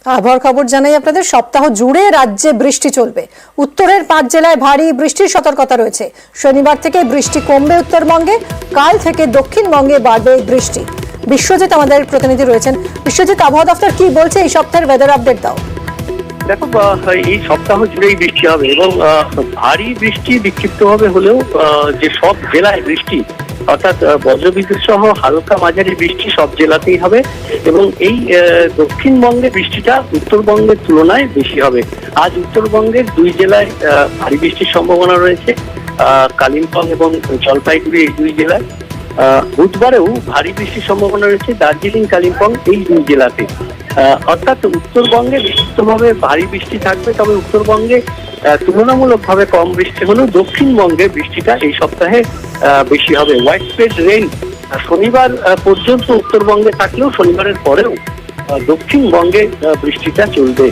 আবহাওয়ার খবর জানাই আপনাদের। সপ্তাহ জুড়ে রাজ্যে বৃষ্টি চলবে। উত্তরের 5 জেলায় ভারী বৃষ্টির সতর্কতা রয়েছে। শনিবার থেকে বৃষ্টি কমবে উত্তরবঙ্গে, কাল থেকে দক্ষিণবঙ্গে বাড়বে বৃষ্টি। বিশ্বজিৎ আমাদের প্রতিনিধি রয়েছেন। বিশ্বজিৎ, আবহাওয়া দফতর কি বলছে এই সপ্তাহের ওয়েদার আপডেট দাও। দেখো, এই সপ্তাহ জুড়েই বৃষ্টি হবে এবং ভারী বৃষ্টি বিক্ষিপ্তভাবে হলেও যে সব জেলায় বৃষ্টি অর্থাৎ বজ্রবিদ্যুৎ সহ হালকা মাঝারি বৃষ্টি সব জেলাতেই হবে এবং এই দক্ষিণবঙ্গে বৃষ্টিটা উত্তরবঙ্গের তুলনায় বেশি হবে। আজ উত্তরবঙ্গের 2 জেলায় ভারী বৃষ্টির সম্ভাবনা রয়েছে, কালিম্পং এবং জলপাইগুড়ি এই 2 জেলায়। বুধবারেও ভারী বৃষ্টির সম্ভাবনা রয়েছে দার্জিলিং, কালিম্পং এই 2 জেলাতে। অর্থাৎ উত্তরবঙ্গে বিক্ষিপ্তভাবে ভারী বৃষ্টি থাকবে, তবে উত্তরবঙ্গে তুলনামূলকভাবে কম বৃষ্টি হলেও দক্ষিণবঙ্গে বৃষ্টিটা এই সপ্তাহে বেশি হবে। হোয়াইট স্প্রেড রেইন শনিবার পর্যন্ত উত্তরবঙ্গে থাকলেও শনিবারের পরেও দক্ষিণবঙ্গে বৃষ্টিটা চলবে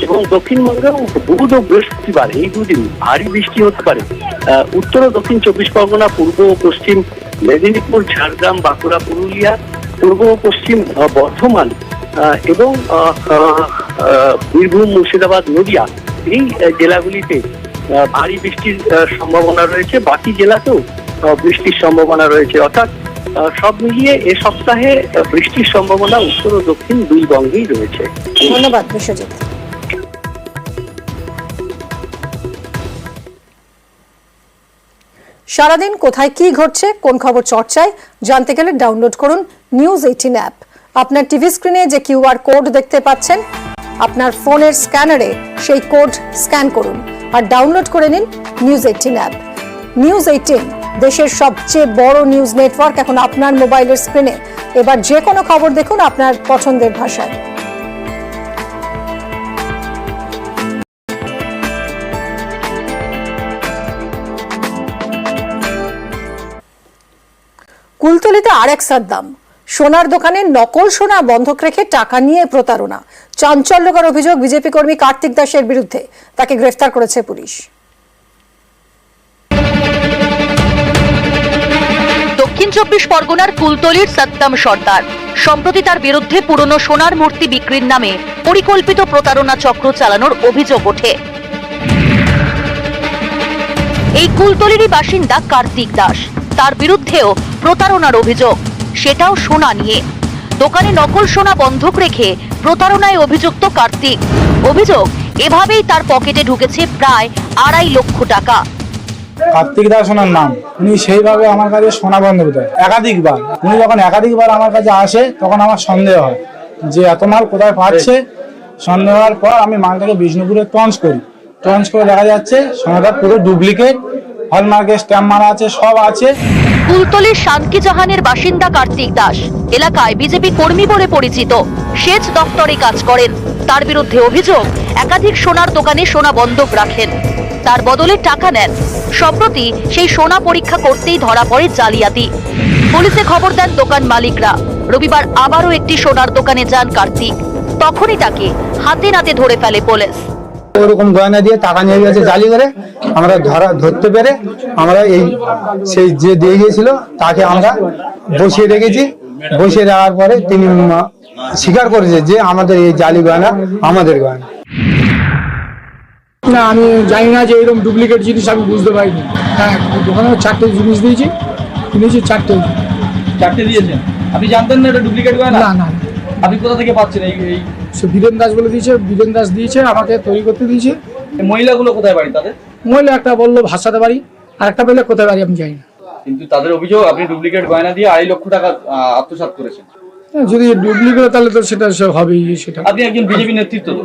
এবং দক্ষিণবঙ্গেও বুধ ও বৃহস্পতিবার এই 2 দিন ভারী বৃষ্টি হতে পারে। উত্তর ও দক্ষিণ 24 পরগনা, পূর্ব ও পশ্চিম মেদিনীপুর, ঝাড়গ্রাম, বাঁকুড়া, পুরুলিয়া, পূর্ব ও পশ্চিম বর্ধমান এবং বীরভূম, মুর্শিদাবাদ, নদিয়া এই জেলাগুলিতে ভারী বৃষ্টির সম্ভাবনা রয়েছে। বাকি জেলাতেও বৃষ্টির সম্ভাবনা রয়েছে। অর্থাৎ সব মিলিয়ে এ সপ্তাহে বৃষ্টির সম্ভাবনা উত্তর ও দক্ষিণ 2 বঙ্গেই রয়েছে। ধন্যবাদ বিশ্বজিৎ। সারাদিন কোথায় কি ঘটছে, কোন খবর চর্চায় জানতে গেলে ডাউনলোড করুন নিউজ 18 অ্যাপ। আপনার টিভি স্ক্রিনে যে কিউআর কোড দেখতে পাচ্ছেন, আপনার ফোনের স্ক্যানারে সেই কোড স্ক্যান করুন আর ডাউনলোড করে নিন নিউজ 18 অ্যাপ। নিউজ 18 দেশের সবচেয়ে বড় নিউজ নেটওয়ার্ক এখন আপনার মোবাইলের স্ক্রিনে। এবার যে কোনো খবর দেখুন আপনার পছন্দের ভাষায়। কুলতলিতে আরেক সাদ্দাম। সোনার দোকানে নকল সোনা বন্ধক রেখে টাকা নিয়ে প্রতারণা। চাঞ্চল্যকর অভিযোগ বিজেপি কর্মী কার্তিক দাসের বিরুদ্ধে। তাকে গ্রেফতার করেছে পুলিশ। দক্ষিণ 24 পরগনার কুলতলির সাদ্দাম সর্দার সম্প্রতি তার বিরুদ্ধে পুরনো সোনার মূর্তি বিক্রির নামে পরিকল্পিত প্রতারণা চক্র চালানোর অভিযোগ ওঠে। এই কুলতলিরই বাসিন্দা কার্তিক দাস, তার বিরুদ্ধেও প্রতারণার অভিযোগ, সেটাও সোনা নিয়ে। দোকানে নকল সোনা বন্ধক রেখে প্রতারণায় অভিযুক্ত কার্তিক। অভিযোগ, এভাবেই তার পকেটে ঢুকেছে প্রায় 2.5 লক্ষ টাকা। কার্তিক দাস ওনার নাম। উনি সেইভাবে আমার কাছে সোনা বন্ধক দেয় একাধিকবার। উনি যখন একাধিকবার আমার কাছে আসে তখন আমার সন্দেহ হয় যে এত মাল কোথায় পাচ্ছে। সন্দেহ হওয়ার পর আমি মালটাকে বিষ্ণুপুরে ট্রান্স করি। ট্রান্স করে দেখা যাচ্ছে সোনাটা পুরো ডুপ্লিকেট, হলমার্কের স্ট্যাম্প মারা আছে, সব আছে। কুলতলির শানকি জাহানের বাসিন্দা কার্তিক দাস এলাকায় বিজেপি কর্মী বলে পরিচিত। সেচ দপ্তরে কাজ করেন। তার বিরুদ্ধে অভিযোগ, একাধিক সোনার দোকানে সোনা বন্ধক রাখেন, তার বদলে টাকা নেন। সম্প্রতি সেই সোনা পরীক্ষা করতেই ধরা পড়ে জালিয়াতি। পুলিশে খবর দেন দোকান মালিকরা। রবিবার আবারও একটি সোনার দোকানে যান কার্তিক। তখনই তাকে হাতে নাতে ধরে ফেলে পুলিশ। ওরকম গয়না দিয়ে টাকা নিয়ে গেছে জালি করে। আমরা ধরতে পেরে আমরা সেই যে দিয়ে গিয়েছিল তাকে আমরা বসিয়ে রেখেছি। বসিয়ে রাখার পরে তিনি স্বীকার করেছে যে আমাদের এই জালি গয়না আমাদের গয়না। না, আমি জানি না যে এরকম ডুপ্লিকেট জিনিস আমি বুঝতে পারিনি। হ্যাঁ, দোকানে 4টে জিনিস দিয়েছি, কিনেছি 4টে দিয়েছেন। আপনি জানতেন না এটা ডুপ্লিকেট গয়না? না না, আপনি কোথা থেকে পাচ্ছেন? এই সে বীরেন দাস বলে দিয়েছে, বীরেন দাস দিয়েছে, আমাকে তৈরি করতে দিয়েছে। মহিলাগুলো কোথায় বাড়ি তাদের? মহিলা একটা বললো ভাষাতে বাড়ি, আর একটা বললে কোথায় বাড়ি আমি জানি না। কিন্তু তাদের অভিযোগ আপনি ডুপ্লিকেট গয়না দিয়ে 2.5 লক্ষ টাকা আত্মসাৎ করেছেন। যদি ডুপ্লিকেট তাহলে তো সেটা হবেই। সেটা আপনি একজন বিজেপি নেতৃত্ব তো?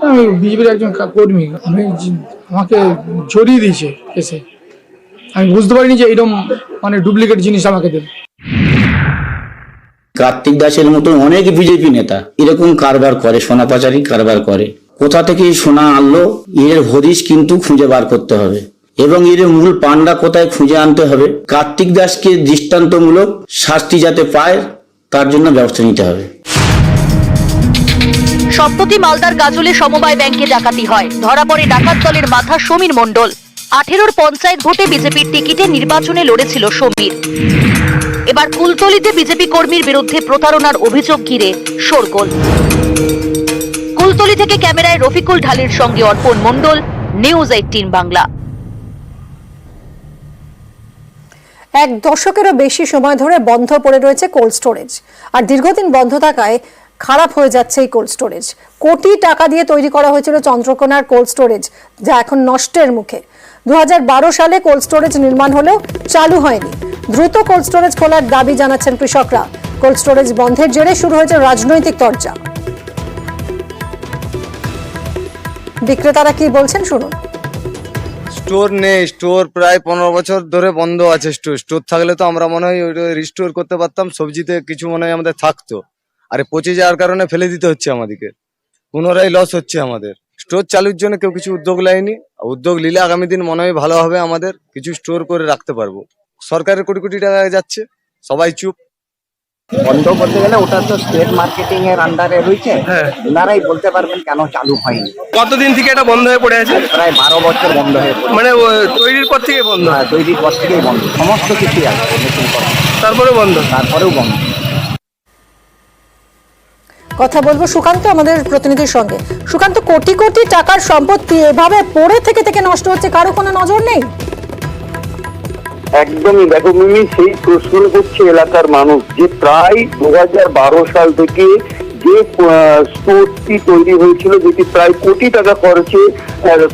আমি বিজেপির একজন কর্মী। আমাকে জড়িয়ে দিয়েছে এসে। আমি বুঝতে পারিনি যে এরকম মানে ডুপ্লিকেট জিনিস আমাকে দেবে। কার্তিক দাসের মতন অনেক বিজেপি নেতা এরকম কারবার করে, সোনা পাচারি কারবার করে। কোথা থেকে সোনা আনলো এর হদিশ কিন্তু খুঁজে বার করতে হবে এবং এর মূল পান্ডা কোথায় খুঁজে আনতে হবে। কার্তিক দাসকে দৃষ্টান্তমূলক শাস্তি যাতে পায় তার জন্য ব্যবস্থা নিতে হবে। সম্প্রতি মালদার গাজলে সমবায় ব্যাংকে ডাকাতি হয়। ধরা পড়ে ডাকাত দলের মাথা সমীর মণ্ডল। 18 পঞ্চায়েত ভোটে বিজেপির টিকিটে নির্বাচনে লড়েছিল সমীর। এবার কুলতলিতে বিজেপি কর্মীর বিরুদ্ধে প্রতারণার অভিযোগ ঘিরে শোরগোল। কুলতলি থেকে ক্যামেরায় রফিকুল ঢালির সঙ্গে অর্পণ মণ্ডল, নিউজ 18 বাংলা। এক দশকেরও বেশি সময় ধরে বন্ধ পড়ে রয়েছে কোল্ড স্টোরেজ, আর দীর্ঘদিন বন্ধ থাকায় খারাপ হয়ে যাচ্ছে এই কোল্ড স্টোরেজ। কোটি টাকা দিয়ে তৈরি করা হয়েছিল চন্দ্রকোনার কোল্ড স্টোরেজ, যা এখন নষ্টের মুখে। 2012 সালে কোল্ড স্টোরেজ নির্মাণ হলেও চালু হয়নি। দ্রুত কোল্ড স্টোরেজ খোলার দাবি জানাচ্ছেন কৃষকরা। কোল্ড স্টোরেজ বন্ধের জেরে শুরু হয়েছে রাজনৈতিক তরজা। বিক্রেতারা কি বলছেন শুনুন। স্টোর নেই, স্টোর প্রায় 15 বছর ধরে বন্ধ আছে। স্টোর থাকলে তো আমরা মনে হয় রিস্টোর করতে পারতাম, সবজিতে কিছু মনে হয় আমাদের থাকতো। আর পচে যাওয়ার কারণে ফেলে দিতে হচ্ছে আমাদেরকে, পুনরায় লস হচ্ছে আমাদের। স্টোর চালুর জন্য কেউ কিছু উদ্যোগ নেয়নি। উদ্যোগ নিলে আগামী দিন মনে হয় ভালো হবে, আমাদের কিছু স্টোর করে রাখতে পারবো। সরকারের কোটি কোটি টাকা যাচ্ছে, সবাই চুপ। বন্ধ করতে গেলে ওটা তো স্টেট মার্কেটিং এর আন্ডারে রয়েছে, ওনারাই বলতে পারবেন কেন চালু হয়নি। কতদিন থেকে এটা বন্ধ হয়ে পড়ে আছে? প্রায় 12 বছর বন্ধ হয়ে পড়ে। মানে তৈরির পর থেকে বন্ধ? হ্যাঁ, তৈরির পর থেকেই বন্ধ, সমস্ত কিছুই আছে নতুন করে। তারপরেও বন্ধ? তারপরেও বন্ধ। কথা বলবো সুকান্ত আমাদের প্রতিনিধির সঙ্গে। সুকান্ত, কোটি কোটি টাকার সম্পত্তি এভাবে পড়ে থেকে থেকে নষ্ট হচ্ছে, কারো কোনো নজর নেই? একদমই। দেখো মিমি, সেই প্রশ্ন করছে এলাকার মানুষ যে প্রায় 2012 সাল থেকে যে স্টোরটি তৈরি হয়েছিল, যেটি প্রায় কোটি টাকা খরচে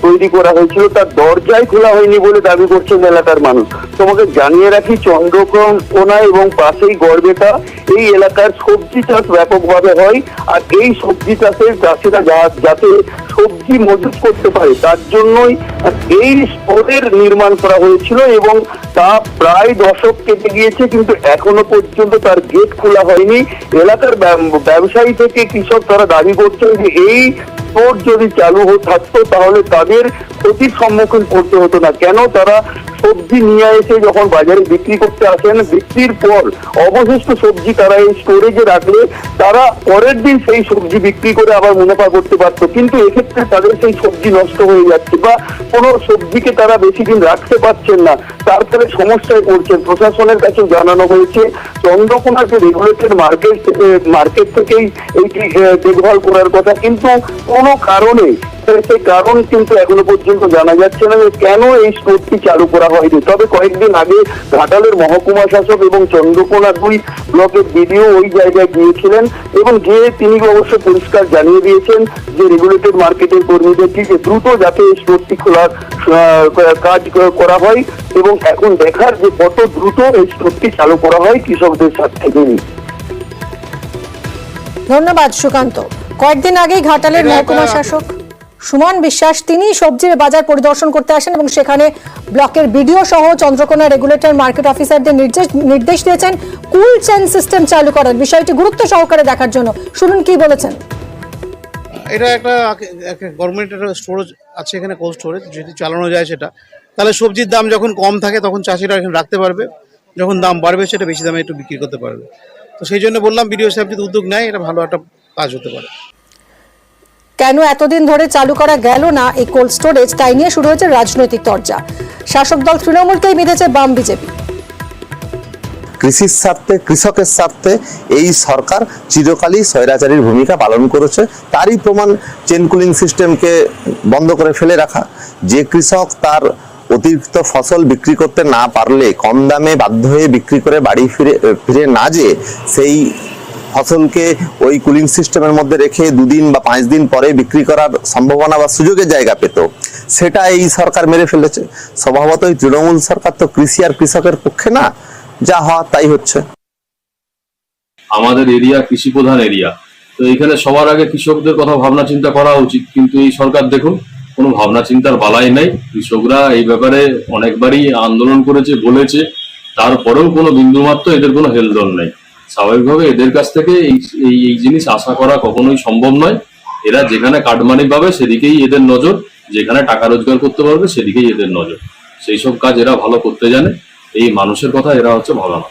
তৈরি করা হয়েছিল, তার দরজাই খোলা হয়নি বলে দাবি করছেন এলাকার মানুষ। তোমাকে জানিয়ে রাখি, চন্দ্রকোনা এবং পাশেই গড়বেতা এই এলাকার সবজি চাষ ব্যাপকভাবে হয়। আর এই সবজি চাষের চাষিরা যাতে সবজি মজুত করতে পারে তার জন্যই এই স্টোরের নির্মাণ করা হয়েছিল, এবং তা প্রায় দশক কেটে গিয়েছে, কিন্তু এখনো পর্যন্ত তার গেট খোলা হয়নি। এলাকার ব্যবসায়ী থেকে কৃষক তারা দাবি করছেন যে এই স্টোর যদি চালু থাকতো তাহলে তাদের ক্ষতির সম্মুখীন করতে হতো না। কেন? তারা সবজি নিয়ে এসে যখন বাজারে বিক্রি করতে আসেন, বিক্রির পর অবশিষ্ট সবজি তারা এই স্টোরেজে রাখলে তারা পরের দিন সেই সবজি বিক্রি করে আবার মুনাফা করতে পারতো, কিন্তু এক্ষেত্রে তাদের সেই সবজি নষ্ট হয়ে যাচ্ছে বা কোনো সবজিকে তারা বেশি দিন রাখতে পারছেন না, তার ফলে সমস্যায় পড়ছেন। প্রশাসনের কাছে জানানো হয়েছে চন্দ্রকোনাকে রেগুলেটেড মার্কেট থেকেই এইটি দেখভাল করার কথা, কিন্তু কোনো কারণে সেই কারণ কিন্তু এখনো পর্যন্ত জানা যাচ্ছে না যে কেন এই স্টোরটি চালু করা হয়নি। তবে কয়েকদিন আগে ঘাটালের মহকুমা শাসক এবং চন্দ্রকোনা 2 ব্লকের বিডিও ওই জায়গায় গিয়েছিলেন, এবং গিয়ে তিনি অবশ্য পরিষ্কার জানিয়ে দিয়েছেন যে রেগুলেটেড মার্কেটের কর্মীদেরকে যে দ্রুত যাতে এই স্টোরটি খোলার কাজ করা হয়, এবং এখন দেখার যে কত দ্রুত এই স্টোরটি চালু করা হয় কৃষকদের সাথে থেকে। ধন্যবাদ সুকান্ত। কয়েকদিন আগেই ঘাটালের মহকুমা শাসক সুমন বিশ্বাস তিনি সবজির বাজার পরিদর্শন করতে আসেন এবং সেখানে ব্লকের বিডিও সহ চন্দ্রকোনা রেগুলেটর মার্কেট অফিসারদের নির্দেশ দিয়েছেন কুল চেইন সিস্টেম চালু করার বিষয়টি গুরুত্ব সহকারে দেখার জন্য। শুনুন কি বলেছেন। এটা একটা গভর্নমেন্টের স্টোরেজ আছে, এখানে কোল্ড স্টোরেজ যদি চালানো যায় সেটা, তাহলে সবজির দাম যখন কম থাকে তখন চাষিরা এখানে রাখতে পারবে, যখন দাম বাড়বে সেটা বেশি দামে একটু বিক্রি করতে পারবে। তো সেই জন্য বললাম বিডিও সাহেব যদি উদ্যোগ নেয় এটা ভালো একটা কাজ হতে পারে। কেন এতদিন ধরে চালু করা গেল না এই কোল্ড স্টোরেজ, তাই নিয়ে শুরু হয়েছে রাজনৈতিক তরজা। শাসক দল তৃণমূলকেই বিঁধেছে বাম বিজেপি। কৃষির স্বার্থে, কৃষকের স্বার্থে এই সরকার চিরকালই স্বৈরাচারীর ভূমিকা পালন করেছে। তারই প্রমাণ চেন কুলিং সিস্টেমকে বন্ধ করে ফেলে রাখা। যে কৃষক তার অতিরিক্ত ফসল বিক্রি করতে না পারলে কম দামে বাধ্য হয়ে বিক্রি করে বাড়ি ফিরে না যেয়ে সেই ফসলকে ওই কুলিং সিস্টেমের মধ্যে রেখে 2 দিন বা 5 দিন পরে বিক্রি করার সম্ভাবনা বা সুযোগের জায়গা পেত, সেটা এই সরকার মেরে ফেলেছে। স্বভাবতই তৃণমূল সরকার তো কৃষি আর কৃষকের পক্ষে না, যা হওয়া তাই হচ্ছে। আমাদের এরিয়া কৃষি প্রধান এরিয়া, তো এখানে সবার আগে কৃষকদের কথা ভাবনা চিন্তা করা উচিত, কিন্তু এই সরকার দেখুন কোনো ভাবনা চিন্তার বালাই নাই। কৃষকরা এই ব্যাপারে অনেকবারই আন্দোলন করেছে, বলেছে, তারপরেও কোনো বিন্দুমাত্র এদের কোনো হেলদোল নেই। স্বাভাবিকভাবে এদের কাছ থেকে এই জিনিস আশা করা কখনোই সম্ভব নয়। এরা যেখানে কাটমানি পাবে সেদিকেই এদের নজর, যেখানে টাকা রোজগার করতে পারবে সেদিকেই এদের নজর। সেই সব কাজ এরা ভালো করতে জানে, এই মানুষের কথা এরা হচ্ছে ভালো না।